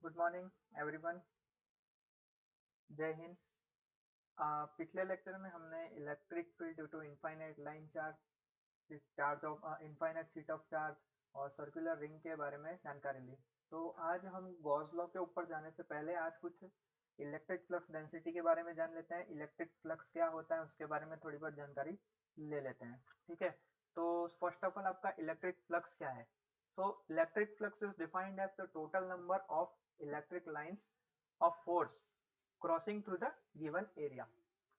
Good morning everyone. जय हिंद। पिछले lecture में हमने electric field due to infinite line charge, charge of infinite sheet of charge और circular ring के बारे में जानकारी ली। तो आज हम गॉस लॉ के ऊपर जाने से पहले आज कुछ इलेक्ट्रिक फ्लक्स डेंसिटी के बारे में जान लेते हैं। इलेक्ट्रिक फ्लक्स क्या होता है उसके बारे में थोड़ी बहुत जानकारी ले लेते हैं। ठीक है, तो फर्स्ट ऑफ ऑल आपका इलेक्ट्रिक फ्लक्स क्या है। So electric flux is defined as the total number of electric lines of force crossing through the given area.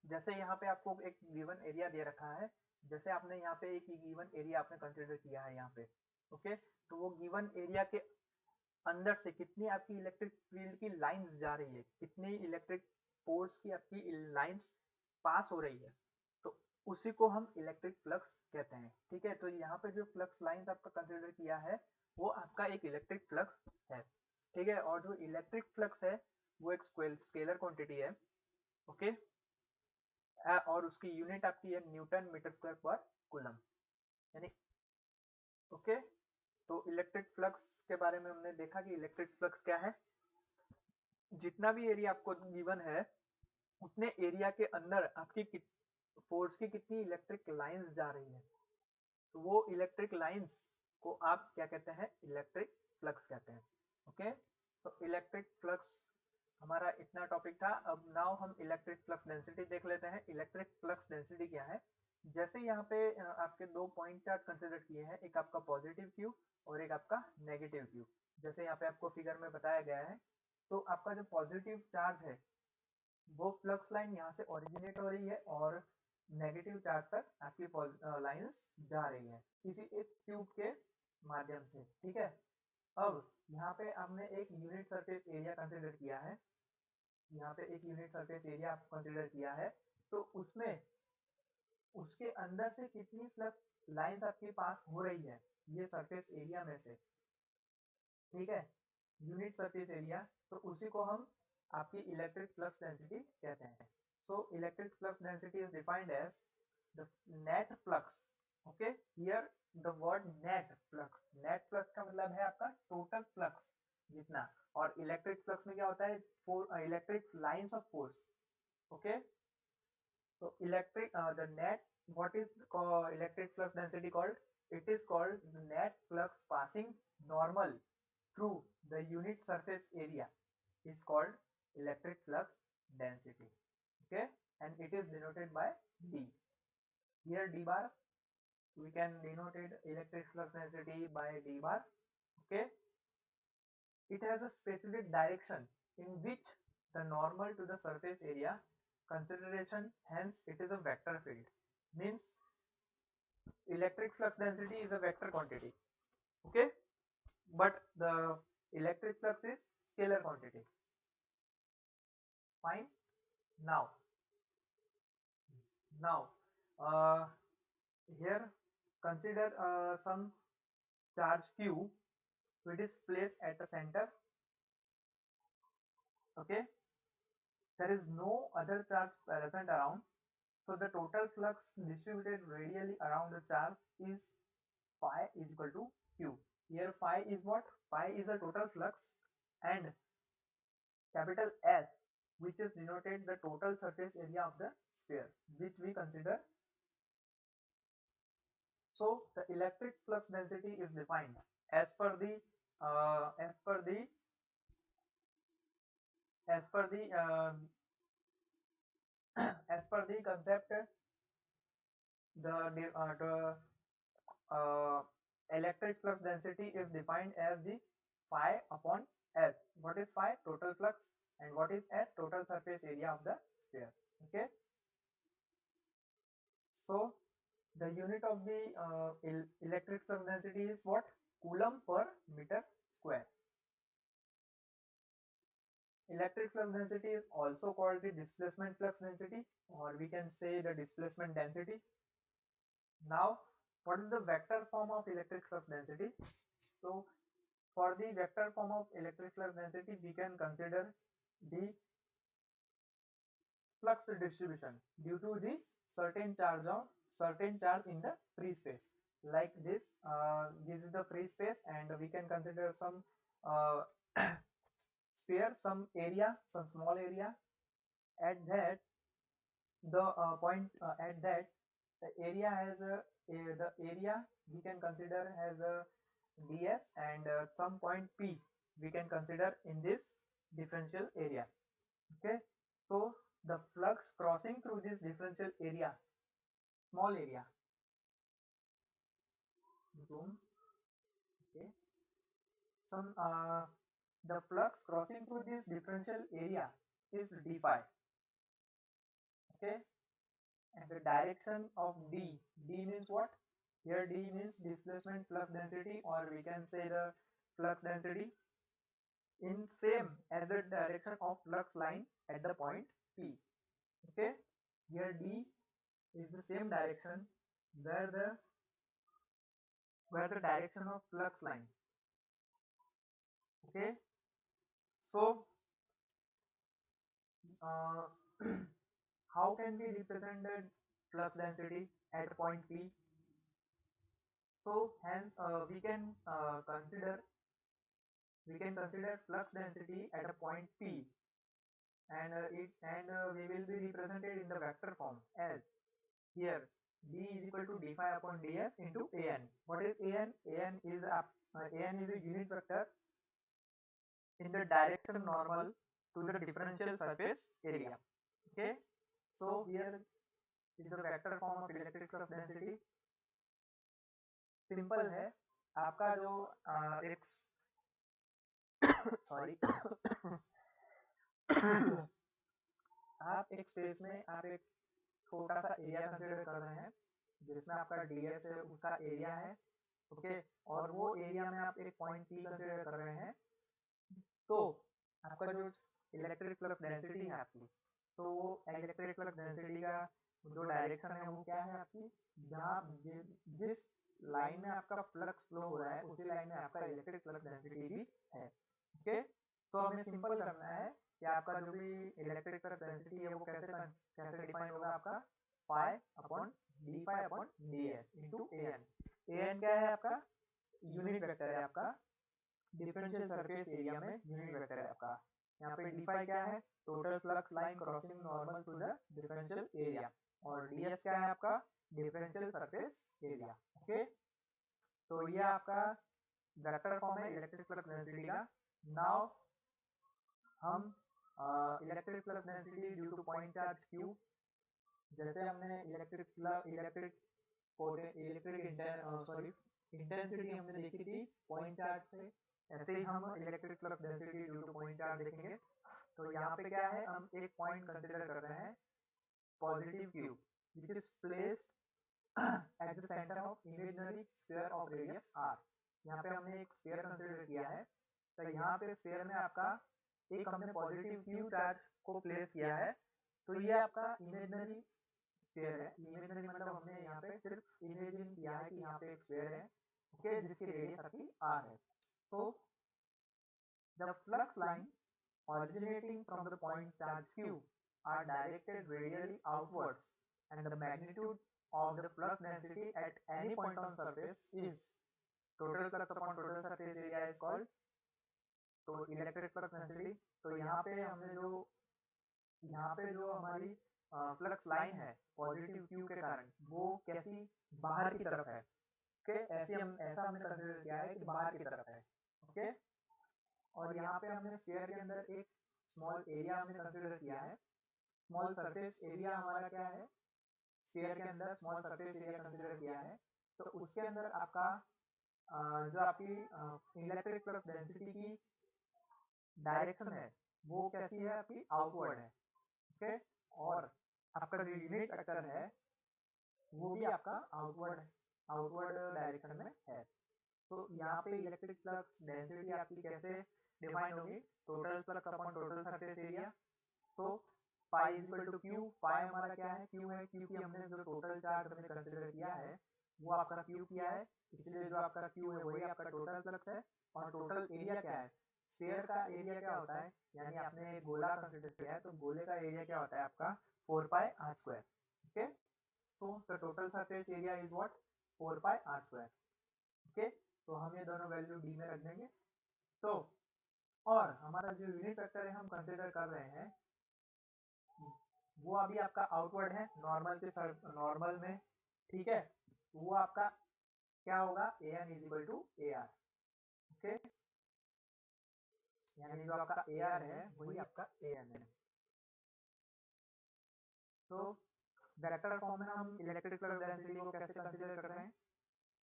जैसे यहाँ पे आपको एक गिवन एरिया दे रखा है, जैसे आपने यहाँ पे एक गिवन एरिया आपने कंसिडर किया है यहाँ पे। ओके, तो वो गिवन एरिया के अंदर से कितनी आपकी इलेक्ट्रिक फील्ड की लाइंस जा रही है, कितनी इलेक्ट्रिक फोर्स की आपकी लाइंस पास हो रही है, तो उसी को हम इलेक्ट्रिक फ्लक्स कहते हैं। ठीक है, तो यहाँ पे जो फ्लक्स लाइंस आपका कंसिडर किया है वो आपका एक इलेक्ट्रिक फ्लक्स है। ठीक है, और जो इलेक्ट्रिक फ्लक्स है वो एक स्केलर क्वांटिटी है। ओके, और उसकी यूनिट आपकी है न्यूटन मीटर स्क्वायर पर कूलम, यानी ओके। तो इलेक्ट्रिक फ्लक्स के बारे में हमने देखा कि इलेक्ट्रिक फ्लक्स क्या है। जितना भी एरिया आपको गिवन है उतने एरिया के अंदर आपकी फोर्स की कितनी इलेक्ट्रिक लाइंस जा रही है, तो वो इलेक्ट्रिक लाइंस को आप क्या कहते हैं, इलेक्ट्रिक फ्लक्स कहते हैं। ओके, तो इलेक्ट्रिक फ्लक्स हमारा इतना टॉपिक था। अब नाउ हम इलेक्ट्रिक फ्लक्स डेंसिटी देख लेते हैं। इलेक्ट्रिक फ्लक्स डेंसिटी क्या है। जैसे यहाँ पे आपके दो पॉइंट चार्ज कंसिडर किए हैं, एक आपका पॉजिटिव क्यू और एक आपका नेगेटिव क्यू। जैसे यहाँ पे आपको फिगर में बताया गया है, तो आपका जो पॉजिटिव चार्ज है वो फ्लक्स लाइन यहाँ से ओरिजिनेट हो रही है और नेगेटिव चार्ज तक आपकी लाइंस जा रही है किसी एक ट्यूब के माध्यम से। ठीक है, अब यहाँ पे हमने एक यूनिट सरफेस एरिया कंसिडर किया है। यहाँ पे एक यूनिट सरफेस एरिया आप कंसिडर किया है, तो उसमें उसके अंदर से कितनी फ्लक्स लाइंस आपके पास हो रही है ये सरफेस एरिया में से। ठीक है, यूनिट सरफेस एरिया, तो उसी को हम आपकी इलेक्ट्रिक फ्लक्स डेंसिटी कहते हैं। So electric flux density is defined as the net flux. Okay, here the word net flux का मतलब है आपका टोटल फ्लक्स जितना, और इलेक्ट्रिक फ्लक्स में क्या होता है, electric lines of force. Okay, so the net, what is electric flux density called? It is called the net flux passing normal through the unit surface area is called electric flux density. Okay, and it is denoted by D. Here D bar, we can denote it electric flux density by D bar. Okay, it has a specific direction in which the normal to the surface area consideration, hence it is a vector field. Means electric flux density is a vector quantity. Okay, but the electric flux is scalar quantity. Fine. Now, here consider some charge q which is placed at the center. Okay, there is no other charge present around, so the total flux distributed radially around the charge is phi is equal to q. Here phi is what? Phi is the total flux, and capital S, which is denoted the total surface area of the sphere, which we consider. So the electric flux density is defined as per the uh, as per the as per the as per the concept. The electric flux density is defined as the phi upon S. What is phi? Total flux, and what is S? Total surface area of the sphere. Okay, so the unit of the electric flux density is what? Coulomb per meter square. Electric flux density is also called the displacement flux density, or we can say the displacement density. Now, what is the vector form of electric flux density? So for the vector form of electric flux density, we can consider the flux distribution due to the certain charge in the free space. Like this, this is the free space, and we can consider some uh, sphere some area, some small area at that the point at that the area has the area we can consider as a ds, and some point p we can consider in this differential area. Okay, so the flux crossing through this differential area, small area, zoom. Okay, some the flux crossing through this differential area is d phi. Okay, and the direction of d, d means what? Here d means displacement flux density, or we can say the flux density in same as the direction of flux line at the point p. Okay, here d is the same direction where the direction of flux line. Okay, so uh, how can we represent the flux density at point p? So hence we can consider flux density at a point p, and we will be represented in the vector form as here d is equal to d phi upon ds into an. What is an? An is a unit vector in the direction normal to the differential surface area. Okay, so here is the vector form of electric flux density. Simple है आपका जो एक sorry आप एक space में आप एक छोटा सा एरिया कंसिडर कर रहे हैं जिसमें आपका ds है, उसका एरिया है। ओके, और वो एरिया में आप एक पॉइंट p कंसिडर कर रहे हैं, तो आपका जो इलेक्ट्रिक फ्लक्स डेंसिटी है आपकी, तो वो इलेक्ट्रिक फ्लक्स डेंसिटी का जो डायरेक्शन है वो क्या है आपकी, जहाँ जिस लाइन में आपका फ्लक्स फ्लो हो रहा है उसी लाइन में आपका इलेक्ट्रिक फ्लक्स डेंसिटी भी है। ओके, तो हमें सिंपल करना है कि आपका जो भी इलेक्ट्रिक फ्लक्स डेंसिटी है वो कैसे डिफाइन होगा आपका, psi upon D psi upon D S into A N. A N क्या है आपका, यूनिट वेक्टर है आपका डिफरेंशियल सरफेस एरिया में, यूनिट वेक्टर है आपका। यहाँ पे डी फाई क्या है, total flux line crossing normal to the differential area, और डी एस क्या है आपका, डिफरेंशियल सरफेस एरिया। ओके, तो ये आपका वेक्टर फॉर्म है इलेक्ट्रिक फ्लक्स डेंसिटी का। नाउ हम electric flux density due to point charge Q, जैसे हमने इंटेंसिटी हमने देखी थी पॉइंट चार्ज से, ऐसे ही हम electric flux density due to point charge देखेंगे। तो यहाँ पे क्या है, हम एक पॉइंट कंसिडर कर रहे हैं positive Q which is placed at the centre of imaginary sphere of radius R. यहाँ पे हमने एक स्फीयर कंसिडर किया है, तो यहाँ पे स्फीयर में आपका एक हमने पॉजिटिव क्यू चार्ज को प्लेस किया है, तो ये आपका इमेजिनरी स्फीयर है। इमेजिनरी मतलब हमने यहाँ पे सिर्फ इमेजिन किया है कि यहाँ पे एक स्फीयर है, ओके, जिसकी रेडियस आपकी आर है। So the flux line originating from the point charge q are directed radially outwards, and the magnitude of the flux density at any point on surface is total flux upon total surface area is called तो electric flux density. तो यहाँ पे जो हमारी flux line है positive Q के कारण वो कैसी, बाहर की तरफ है। ओके, ऐसा हमने कंसिडर किया है कि बाहर की तरफ है। ओके, और यहाँ पे हमने स्फीयर के अंदर एक स्मॉल एरिया हमने कंसिडर किया है। स्मॉल सरफेस एरिया हमारा क्या है, स्फीयर के अंदर स्मॉल सरफेस एरिया कंसिडर किया है, तो उसके अंदर आपका जो आपकी इलेक्ट्रिक फ्लक्स डेंसिटी की डायरेक्शन है वो कैसी है आपकी, आउटवर्ड है। ओके, और आपका जो यूनिट वेक्टर है वो भी आपका आउटवर्ड डायरेक्शन में है। तो यहाँ पे इलेक्ट्रिक फ्लक्स डेंसिटी आपकी कैसे डिफाइन होगी, total flux upon total surface area. तो psi is equal to Q, psi हमारा क्या है, क्यू है, क्योंकि हमने जो टोटल चार्ज हमने कंसिडर किया है वो आपका क्यू किया है, इसलिए जो आपका क्यू है वही आपका टोटल फ्लक्स है। और टोटल एरिया क्या है, स्फीयर का एरिया क्या होता है, यानी आपने गोला कंसिडर किया है तो गोले का एरिया क्या होता है आपका 4 पाई आर स्क्वायर। ओके, तो the total surface area is what, 4 pi R square. Okay, तो हम ये दोनों वैल्यू डी में रख देंगे। तो और हमारा जो यूनिट वेक्टर है हम कंसिडर कर रहे हैं वो अभी आपका आउटवर्ड है नॉर्मल के नॉर्मल में, ठीक है। वो आपका क्या होगा, an is equal to AR, okay. यानी जो आपका AR है वही आपका an है। तो वेक्टर फॉर्म में हम इलेक्ट्रिक फ्लक्स डेंसिटी को कैसे कंसीडर कर रहे हैं,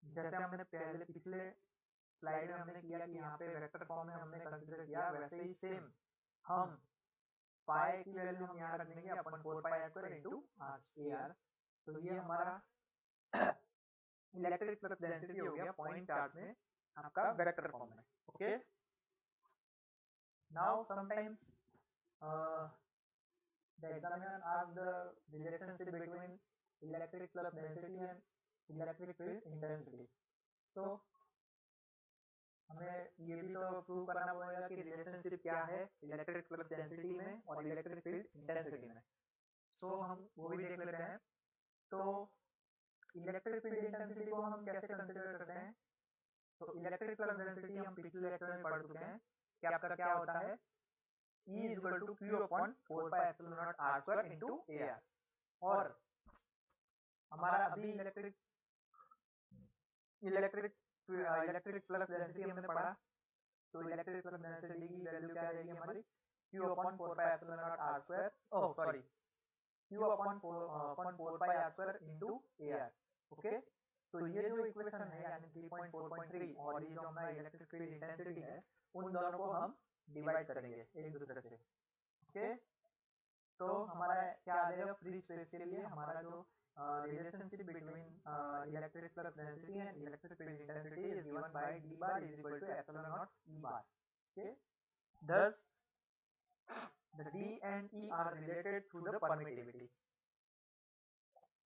जैसे हमने पहले पिछले स्लाइड में हमने किया कि यहाँ पे वेक्टर फॉर्म में हमने कंसीडर किया, वैसे ही सेम हम पाई की वैल्यू हम यहाँ रख देंगे अपन 4 पाई स्क्वायर इनटू AR। तो ये हमारा इलेक्ट्रिक फ्लक्स डेंसिटी हो गया पॉइंट चार्ज में आपका वेक्टर फॉर्म में, okay. Now sometimes the examiner asks the relationship between electric flux density and electric field intensity। so हमें ये भी तो प्रूव करना पड़ेगा कि रिलेशनशिप क्या है इलेक्ट्रिक फ्लक्स डेंसिटी में और इलेक्ट्रिक फील्ड इंटेंसिटी में। सो हम वो भी देख लेते हैं। तो इलेक्ट्रिक फील्ड इंटेंसिटी को हम कैसे कंसीडर करते हैं, तो इलेक्ट्रिक फ्लक्स डेंसिटी हम पिछले लेक्चर में पढ़ चुके हैं कि आपका क्या होता है, E is equal to Q upon 4 pi epsilon naught R square into AR। और हमारा अभी इलेक्ट्रिक फ्लक्स डेंसिटी हमने पढ़ा, तो इलेक्ट्रिक फ्लक्स डेंसिटी की वैल्यू क्या रहेगी हमारी, Q upon 4 pi epsilon naught R square, Q upon 4 pi R square into AR, okay. तो ये जो इक्वेशन है यानी 3.4.3 और ये जो हमारा इलेक्ट्रिक फील्ड इंटेंसिटी है, उन दोनों को हम डिवाइड करेंगे एक दूसरे से, ओके। तो हमारा क्या आ जाएगा, फ्री स्पेस के लिए हमारा जो relationship between electric flux density and electric field intensity is given bye d bar is equal to epsilon naught E bar, okay। Thus the D and E are related through the permittivity।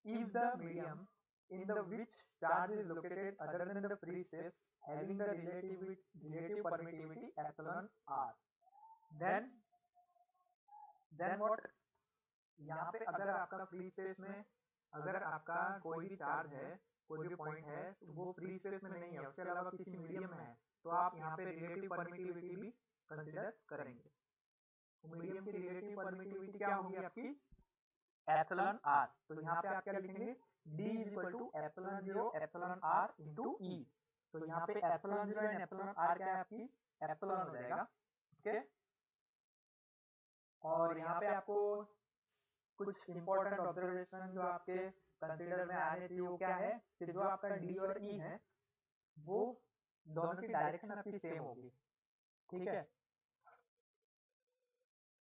If the medium in the which charge is located other than the free space having the relative permittivity epsilon r, then what, यहाँ पे अगर आपका free space में अगर आपका कोई भी charge है, कोई भी पॉइंट है, तो वो फ्री स्पेस में नहीं है, उसके अलावा किसी मीडियम में है, तो आप यहाँ पे रिलेटिव परमिटिविटी भी कंसीडर करेंगे। तो मीडियम की रिलेटिव परमिटिविटी क्या होगी आपकी, एप्सिलॉन आर। तो यहाँ पे आप क्या लिखेंगे, D is equal to epsilon 0 epsilon R into E. तो यहाँ पे एप्सिलॉन 0 एंड एप्सिलॉन आर क्या है आपकी, एप्सिलॉन हो जाएगा, ओके। और यहाँ पे आपको कुछ इंपॉर्टेंट ऑब्जर्वेशन जो आपके कंसीडर में आने चाहिए वो क्या है कि जो आपका डी और ई है वो दोनों की डायरेक्शन आपकी सेम होगी, ठीक है।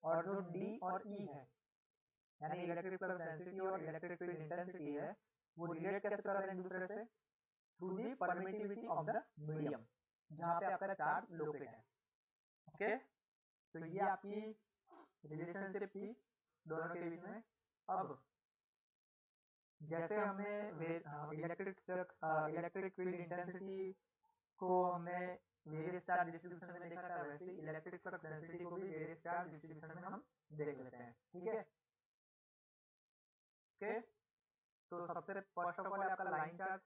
और जो डी और ई है यानी इलेक्ट्रिक फ्लक्स डेंसिटी और इलेक्ट्रिक फील्ड इंटेंसिटी है, वो रिलेट कैसे कर रहे हैं एक दूसरे से, through the permittivity of the medium जहाँ पे आपका चार्ज लोकेट है, ओके। तो ये आपकी रिलेशनशिप थी दोनों के बीच में। अब जैसे हमने इलेक्ट्रिक फील्ड इंटेंसिटी को हमने वेरियस चार्ज डिस्ट्रीब्यूशन में देखा था, वैसे ही इलेक्ट्रिक फ्लक्स डेंसिटी को भी वेरियस चार्ज डिस्ट्रीब्यूशन में हम देख लेते हैं, ठीक है, ओके। तो सबसे फर्स्ट ऑफ ऑल आपका लाइन चार्ज।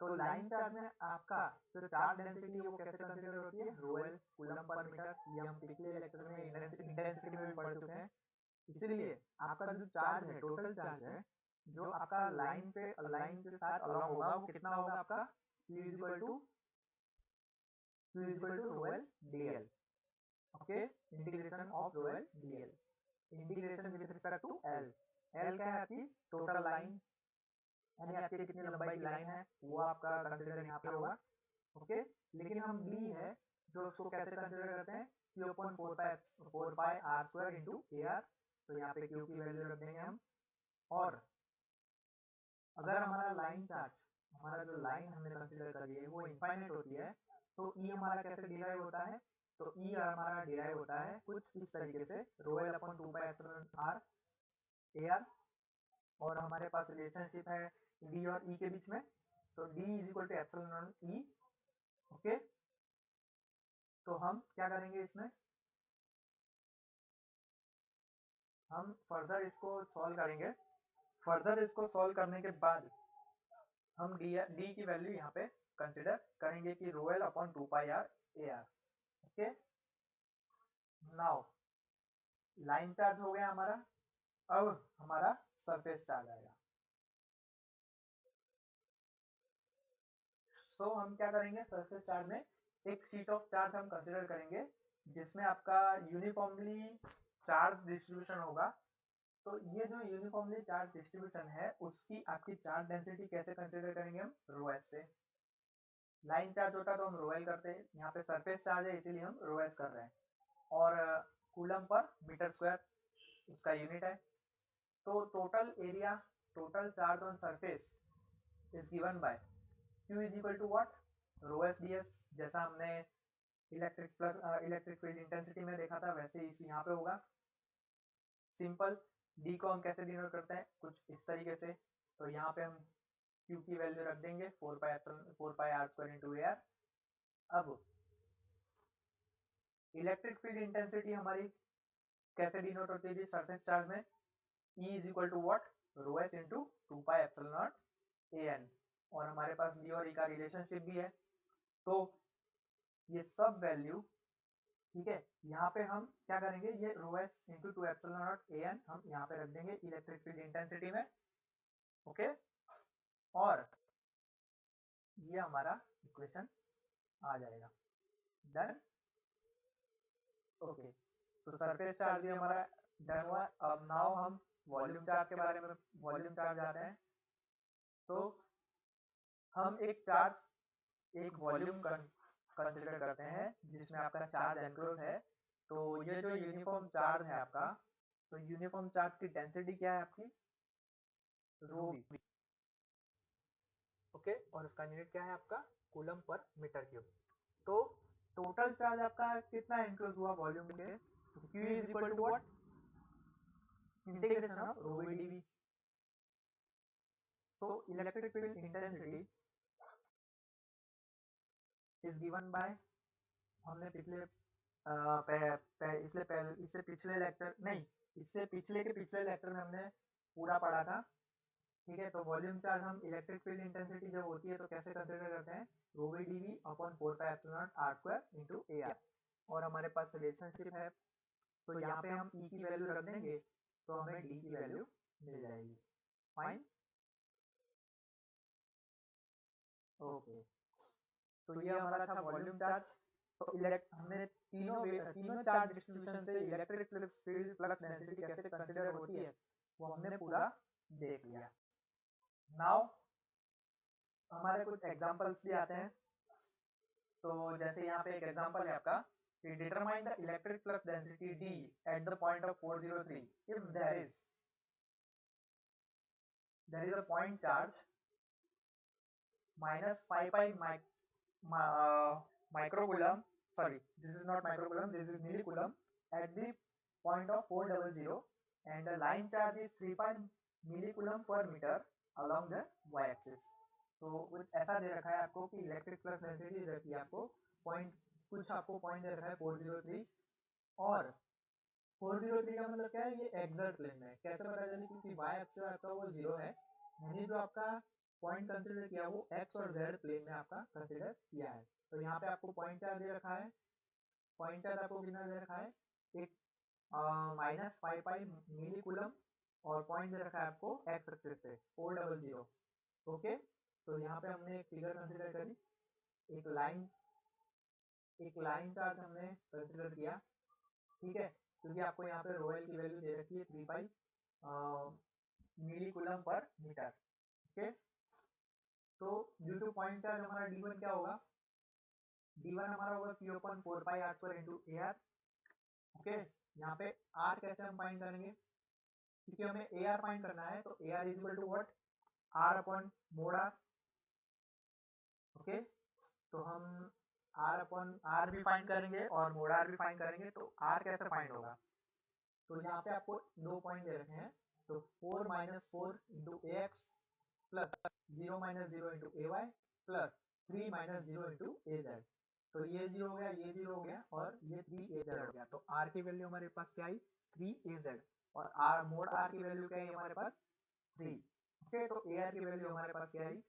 तो लाइन चार्ज में आपका जो चार्ज डेंसिटी है वो कैसे कंसीडर होती है, रोएल कूलम पर मीटर, ये हम पिछले लेक्चर में इंटेंसिटी में भी पढ़ चुके हैं। इसीलिए आपका जो चार्ज है, टोटल चार्ज है जो आपका लाइन के साथ अलॉन्ग होगा वो कितना होगा आपका, Q is equal to rho L dl, okay. Integration of rho L dl, integration with respect to L। L क्या है आपकी टोटल लाइन, यानी आपकी कितनी लंबाई की लाइन है वो आपका कंसीडर यहाँ पे होगा, ओके। लेकिन हम D है जो उसको कैसे कंसीडर करते हैं, Q upon 4 pi R square into AR। तो यहाँ पे Q की वैल्यू रख देंगे हम। और अगर हमारा लाइन चार्ज, हमारा जो लाइन हमने कंसीडर करी है वो इनफाइनाइट होती है, तो E हमारा कैसे डिराइव होता है, तो E हमारा डिराइव होता है कुछ इस तरीके से, rho L upon 2 pi epsilon R AR। और हमारे पास रिलेशनशिप है D और E के बीच में, तो D is equal to epsilon E, okay. तो हम क्या करेंगे इसमें, हम फर्दर इसको सॉल्व करेंगे। फर्दर इसको सॉल्व करने के बाद हम D की वैल्यू यहाँ पे कंसीडर करेंगे कि रोएल अपॉन 2 पाई R AR, okay, now line charge हो गया हमारा, अब हमारा सरफेस चार्ज आएगा। तो हम क्या करेंगे, सरफेस चार्ज में एक शीट ऑफ चार्ज हम कंसिडर करेंगे जिसमें आपका यूनिफॉर्मली चार्ज डिस्ट्रीब्यूशन होगा। तो ये जो यूनिफॉर्मली चार्ज डिस्ट्रीब्यूशन है उसकी आपकी चार्ज डेंसिटी कैसे कंसिडर करेंगे हम, रो एस से। लाइन चार्ज होता तो हम रो एल करते हैं, यहाँ पे सरफेस चार्ज है इसीलिए हम रो एस कर रहे हैं। और कूलम पर मीटर स्क्वायर उसका यूनिट है। तो total area, total charge on surface is given by Q is equal to what, rho S D S. जैसा हमने इलेक्ट्रिक फील्ड इंटेंसिटी में देखा था वैसे इस यहाँ पे होगा। सिंपल, डी को हम कैसे डिनोट करते हैं, कुछ इस तरीके से। तो यहाँ पे हम Q की वैल्यू रख देंगे 4 pi R square into A R. अब इलेक्ट्रिक फील्ड इंटेंसिटी हमारी कैसे डिनोट होती है सरफेस चार्ज में, E is equal to what, rho S into 2 pi epsilon naught A N. और हमारे पास डी और ई का रिलेशनशिप भी है। तो ये सब वैल्यू, ठीक है, यहाँ पे हम क्या करेंगे, ये rho S into 2 epsilon naught A N हम यहाँ पे रख देंगे इलेक्ट्रिक फील्ड इंटेंसिटी में। ओके, और ये हमारा इक्वेशन आ जाएगा। डन। ओके, तो सरफेस चार्ज भी हमारा डन हुआ। अब नाउ हम वॉल्यूम चार्ज के बारे में, वॉल्यूम चार्ज आते हैं। तो हम एक चार्ज, एक वॉल्यूम कंसिडर करते हैं जिसमें आपका चार्ज एनक्लोज है। तो ये जो यूनिफॉर्म चार्ज है आपका, तो यूनिफॉर्म चार्ज की डेंसिटी क्या है आपकी, रो बी। ओके, और उसका यूनिट क्या है आपका, कूलम पर मीटर क्यूब। तो टोटल चार्ज आपका कितना एनक्लोज हुआ वॉल्यूम के, तो Q is equal to what, integration of rho B D V. So electric field intensity is given by, हमने पिछले इससे पिछले लेक्चर नहीं, इससे पिछले के पिछले लेक्चर में हमने पूरा पढ़ा था। ठीक है, तो वॉल्यूम चार्ज हम इलेक्ट्रिक फील्ड इंटेंसिटी जब होती है तो कैसे कंसिडर करते हैं, rho V D V upon 4 pi epsilon naught R square into A R. और हमारे पास रिलेशनशिप है, तो यहाँ पे हम ई की वैल्यू रख देंगे तो हमें डी की वैल्यू मिल जाएगी। फाइन। ओके, तो ये हमारा था वॉल्यूम चार्ज। तो हमने तीनों चार्ज डिस्ट्रीब्यूशन से इलेक्ट्रिक फील्ड फ्लक्स डेंसिटी कैसे कंसिडर होती है वो हमने पूरा देख लिया। नाउ हमारे कुछ एग्जांपल्स भी आते हैं। तो जैसे यहाँ पे एक एग्जांपल है आपका कि determine the electric flux density D at the point of 403 if there is a point charge minus 5 pi microcoulomb, sorry, this is not microcoulomb, this is millicoulomb at the point of 400 and the line charge is 3 pi millicoulomb per meter along the y-axis। तो कुछ ऐसा दे रखा है आपको कि electric flux density रहती है आपको पॉइंट, कुछ आपको पॉइंट दे रखा है 403, और 403 का मतलब क्या है, ये एक्सर्ट प्लेन में। कैसे पता चले, क्योंकि y एक्सिस आपका वो 0 है, यानी जो आपका पॉइंट कंसिडर किया वो x और z प्लेन में आपका कंसिडर किया है। तो यहाँ पे आपको पॉइंट चार्ज दे रखा है, पॉइंट चार्ज आपको कितना दे रखा है, एक माइनस 5 पाई मिली कूलम, और पॉइंट दे रखा है आपको x एक्सिस पे 400। ओके, तो यहाँ पे हमने एक फिगर कंसिडर करी, एक लाइन चार्ज हमने कंसिडर किया। ठीक है, क्योंकि आपको यहाँ पे रो एल की वैल्यू दे रखी है 3 पाई मिली कूलम पर मीटर। ओके, तो ड्यू टू पॉइंट चार्ज हमारा D1 क्या होगा, D1 हमारा होगा Q upon 4 pi R square into A R. Okay, यहाँ पे R कैसे हम फाइंड करेंगे, क्योंकि हमें ए आर फाइंड करना है, तो A R is equal to what, R upon mod R. Okay, तो हम R अपॉन आर भी फाइंड करेंगे और मोड आर भी फाइंड करेंगे। तो R कैसे फाइंड होगा, तो यहाँ पे आपको दो पॉइंट दे रखे हैं, तो 4 minus 4 into A x plus 0 minus 0 into A Y plus 3 minus 0 into A Z. तो ये 0 हो गया, ये 0 हो गया और ये 3 ए जेड हो गया। तो आर की वैल्यू हमारे पास क्या आई, 3 ए जेड, और आर मोड आर की वैल्यू क्या है हमारे पास 3। ओके, तो ए आर की वैल्यू हमारे पास क्या आई,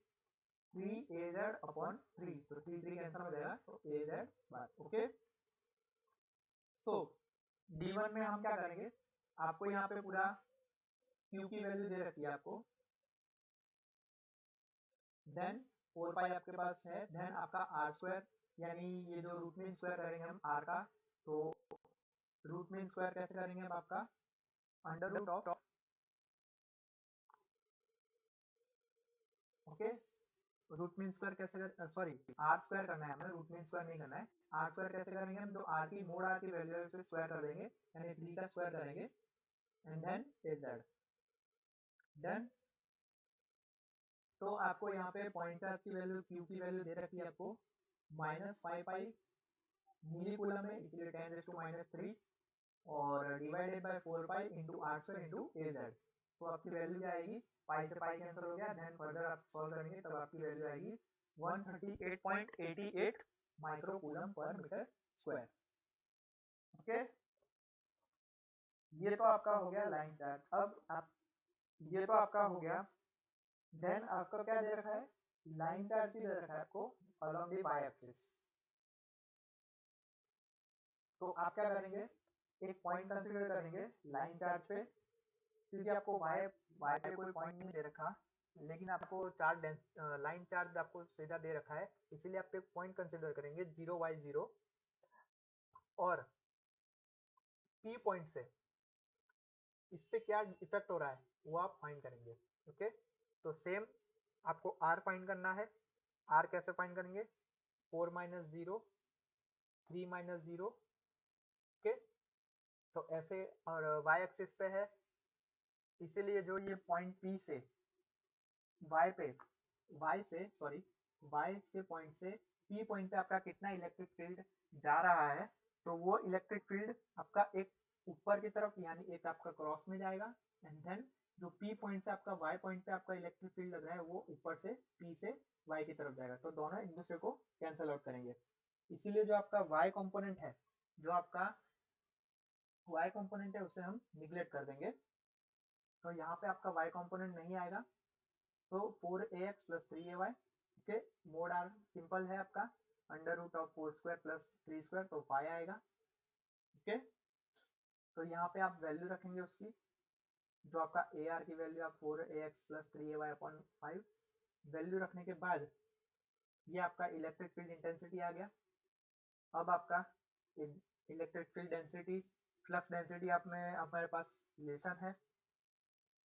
3 ए जेड अपॉन 3, तो 3 3 कैंसिल हो जाएगा, तो ए जेड बार। ओके, सो D1 में हम क्या करेंगे, आपको यहाँ पे पूरा Q की वैल्यू दे रखी है आपको, देन 4 पाई आपके पास है, देन आपका आर स्क्वायर, यानी ये जो रूट मीन स्क्वायर करेंगे हम आर का, तो रूट मीन स्क्वायर कैसे करेंगे हम आपका under root of, okay, root mean square कैसे कर, सॉरी आर स्क्वायर करना है हमें, रूट मीन स्क्वायर नहीं करना है। आर स्क्वायर कैसे करेंगे हम, जो आर की मोड आर की वैल्यू है उसे स्क्वायर कर देंगे, यानी 3 का स्क्वायर करेंगे, and then is that done. तो आपको यहाँ पे पॉइंट चार्ज की वैल्यू क्यू की वैल्यू दे रखी है आपको -5 पाई मिली कूलम में, इसलिए 10⁻³ और divided by 4 pi into R square into A Z. तो आपकी वैल्यू क्या आएगी, पाई से पाई कैंसिल हो गया, देन फर्दर आप सॉल्व करेंगे तब आपकी वैल्यू आएगी 138.88 माइक्रो कूलम पर मीटर स्क्वायर। ओके, ये तो आपका हो गया लाइन चार्ज। अब आप, ये तो आपका हो गया, देन आपका क्या दे रखा है, लाइन चार्ज भी दे रखा है आपको अलोंग द बाय एक्सिस। तो आप क्या करेंगे, एक पॉइंट कंसीडर करेंगे लाइन चार्ज पे, क्योंकि आपको वाई वाई पे कोई पॉइंट नहीं दे रखा, लेकिन आपको चार्ज लाइन चार्ज आपको सीधा दे रखा है, इसीलिए आप एक पॉइंट कंसीडर करेंगे 0y0, और पी पॉइंट से इस पे क्या इफेक्ट हो रहा है वो आप फाइंड करेंगे। ओके, तो सेम आपको आर फाइंड करना है। आर कैसे फाइंड करेंगे, 4 - 0 3 - 0, ओके, तो ऐसे, और वाई एक्सिस पे है, इसीलिए जो ये पॉइंट पी से वाई पे, वाई से सॉरी वाई के पॉइंट से पी पॉइंट पे आपका कितना इलेक्ट्रिक फील्ड जा रहा है, तो वो इलेक्ट्रिक फील्ड आपका एक ऊपर की तरफ, यानी एक आपका क्रॉस में जाएगा, एंड देन जो पी पॉइंट से आपका वाई पॉइंट पे आपका इलेक्ट्रिक फील्ड लग रहा है वो ऊपर से पी से वाई की तरफ जाएगा, तो दोनों एक दूसरे को कैंसिल आउट करेंगे। इसीलिए जो आपका वाई कंपोनेंट है, जो आपका वाई कंपोनेंट है उसे हम निगलेक्ट कर देंगे, तो यहाँ पे आपका वाई कंपोनेंट नहीं आएगा, तो 4ax + 3ay, okay, mode are simple है आपका अंडर रूट ऑफ 4² + 3² तो 5 आएगा। ओके, तो यहाँ पे आप वैल्यू रखेंगे उसकी, जो आपका ए आर की वैल्यू आप 4ax + 3ay/5 वैल्यू रखने के बाद ये आपका इलेक्ट्रिक फील्ड इंटेंसिटी आ गया। अब आपका electric field density, flux density आप में हमारे पास रिलेशन है,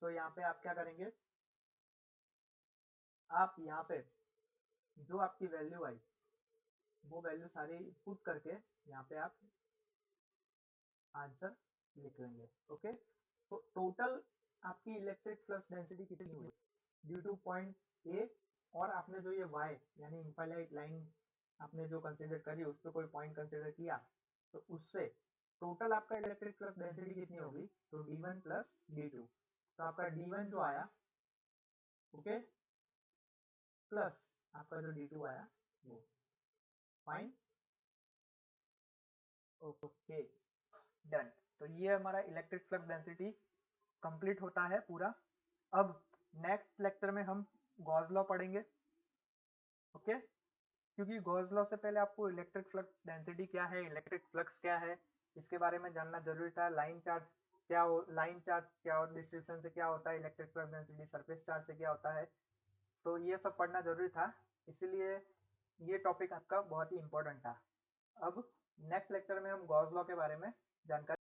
तो यहाँ पे आप क्या करेंगे, आप यहाँ पे जो आपकी वैल्यू आई वो वैल्यू सारी पुट करके यहाँ पे आप आंसर लिख लेंगे। ओके, तो टोटल आपकी इलेक्ट्रिक फ्लक्स डेंसिटी कितनी हुई ड्यू टू पॉइंट ए, और आपने जो ये वाई यानी इनफाइनाइट लाइन आपने जो कंसिडर करी उस पर कोई पॉइंट कंसिडर किया, तो उससे टोटल आपका इलेक्ट्रिक फ्लक्स डेंसिटी कितनी होगी, तो D1 + D2, तो आपका D1 जो आया, ओके, प्लस आपका जो D2 आया वो, फाइन, ओके, डन। तो ये हमारा इलेक्ट्रिक फ्लक्स डेंसिटी कंप्लीट होता है पूरा। अब नेक्स्ट लेक्चर में हम गॉस लॉ पढ़ेंगे। ओके, क्योंकि गॉस लॉ से पहले आपको इलेक्ट्रिक फ्लक्स डेंसिटी क्या है, इलेक्ट्रिक फ्लक्स क्या है, इसके बारे में जानना जरूरी था। लाइन चार्ज क्या हो, लाइन चार्ज क्या और डिस्ट्रीब्यूशन से क्या होता है, electric flux density surface charge से क्या होता है, तो ये सब पढ़ना जरूरी था, इसीलिए ये टॉपिक आपका बहुत ही इंपॉर्टेंट था। अब नेक्स्ट लेक्चर में हम गॉस लॉ के बारे में जानकारी